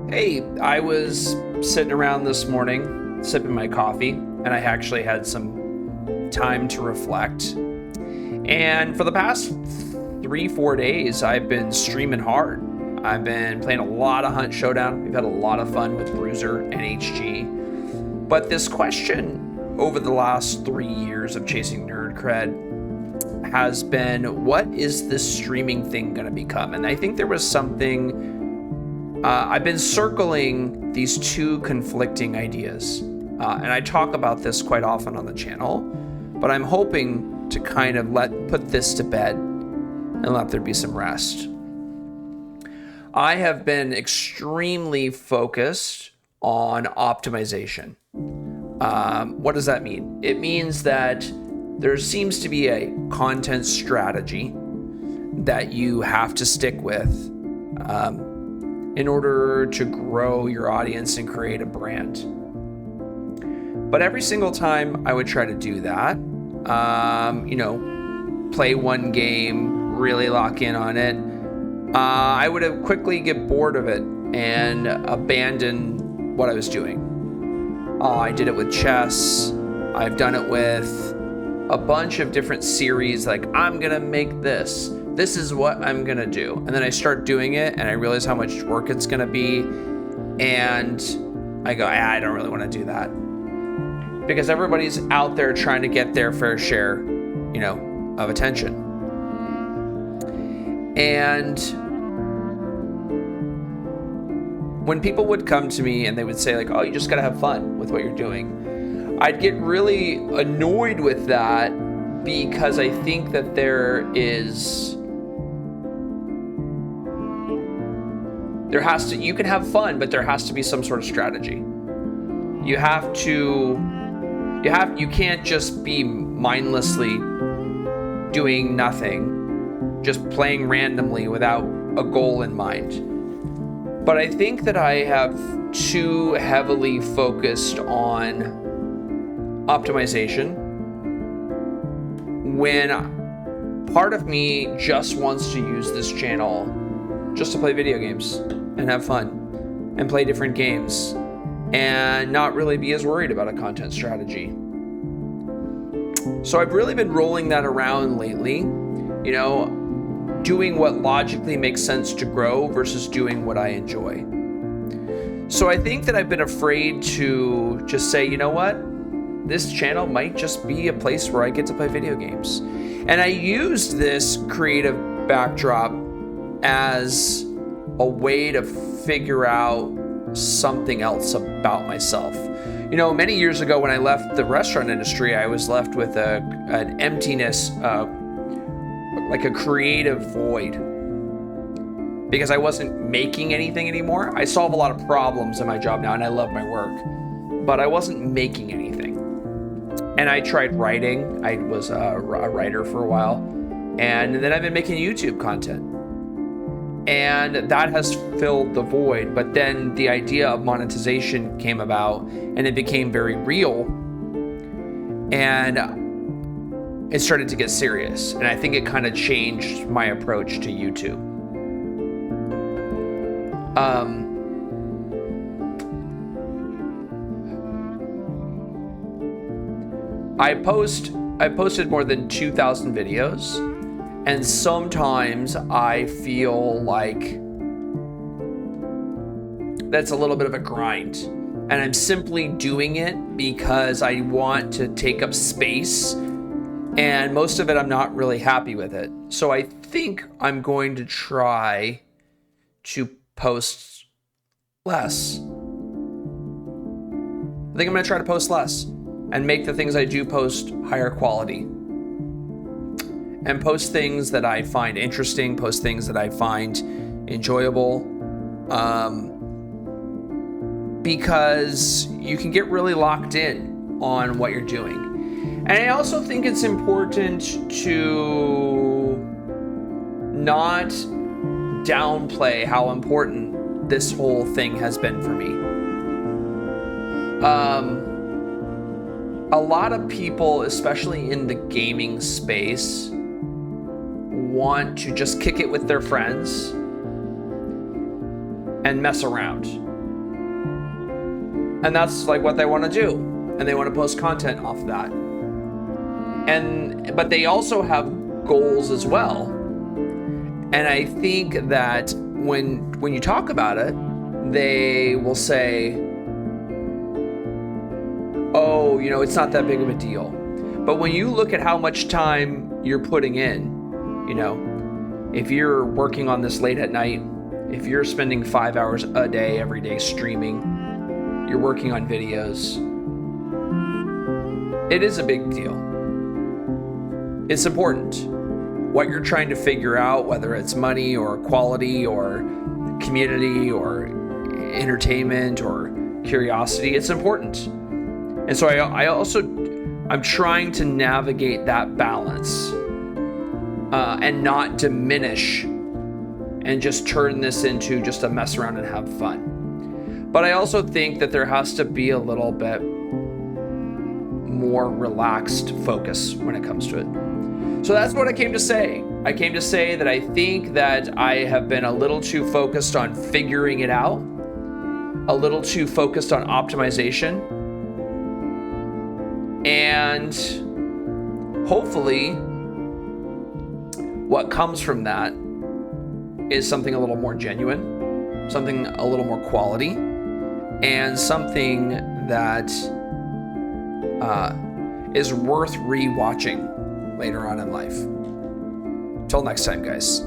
Hey, I was sitting around this morning sipping my coffee, and I actually had some time to reflect. And for the past 3, 4 days, I've been streaming hard. I've been playing a lot of Hunt Showdown. We've had a lot of fun with Bruiser and HG. But this question over the last 3 years of chasing nerd cred has been, what is this streaming thing going to become? And I think there was something. I've been circling these two conflicting ideas, and I talk about this quite often on the channel, but I'm hoping to kind of put this to bed and let there be some rest. I have been extremely focused on optimization. What does that mean? It means that there seems to be a content strategy that you have to stick with in order to grow your audience and create a brand. But every single time I would try to do that, play one game, really lock in on it, I would have quickly get bored of it and abandon what I was doing. I did it with chess. I've done it with a bunch of different series, like I'm gonna make this. This is what I'm gonna do. And then I start doing it and I realize how much work it's gonna be. And I go, I don't really wanna do that. Because everybody's out there trying to get their fair share, of attention. And when people would come to me and they would say like, oh, you just gotta have fun with what you're doing, I'd get really annoyed with that because I think that you can have fun, but there has to be some sort of strategy. You can't just be mindlessly doing nothing, just playing randomly without a goal in mind. But I think that I have too heavily focused on optimization when part of me just wants to use this channel just to play video games and have fun and play different games and not really be as worried about a content strategy. So I've really been rolling that around lately, doing what logically makes sense to grow versus doing what I enjoy. So I think that I've been afraid to just say, you know what? This channel might just be a place where I get to play video games. And I used this creative backdrop as a way to figure out something else about myself. Many years ago when I left the restaurant industry, I was left with an emptiness, like a creative void, because I wasn't making anything anymore. I solve a lot of problems in my job now and I love my work, but I wasn't making anything. And I tried writing. I was a writer for a while, and then I've been making YouTube content. And that has filled the void. But then the idea of monetization came about and it became very real. And it started to get serious. And I think it kind of changed my approach to YouTube. I posted more than 2,000 videos. And sometimes I feel like that's a little bit of a grind. And I'm simply doing it because I want to take up space. And most of it, I'm not really happy with it. So I think I'm going to try to post less. I think I'm going to try to post less and make the things I do post higher quality. And post things that I find interesting, post things that I find enjoyable, because you can get really locked in on what you're doing. And I also think it's important to not downplay how important this whole thing has been for me. A lot of people, especially in the gaming space, want to just kick it with their friends and mess around. And that's like what they want to do. And they want to post content off of that. But they also have goals as well. And I think that when you talk about it, they will say, oh, it's not that big of a deal. But when you look at how much time you're putting in, if you're working on this late at night, if you're spending 5 hours a day, every day streaming, you're working on videos, it is a big deal. It's important. What you're trying to figure out, whether it's money or quality or community or entertainment or curiosity, it's important. And so I'm trying to navigate that balance and not diminish and just turn this into just a mess around and have fun. But I also think that there has to be a little bit more relaxed focus when it comes to it. So that's what I came to say. I came to say that I think that I have been a little too focused on figuring it out, a little too focused on optimization, and hopefully what comes from that is something a little more genuine, something a little more quality, and something that is worth rewatching later on in life. Till next time, guys.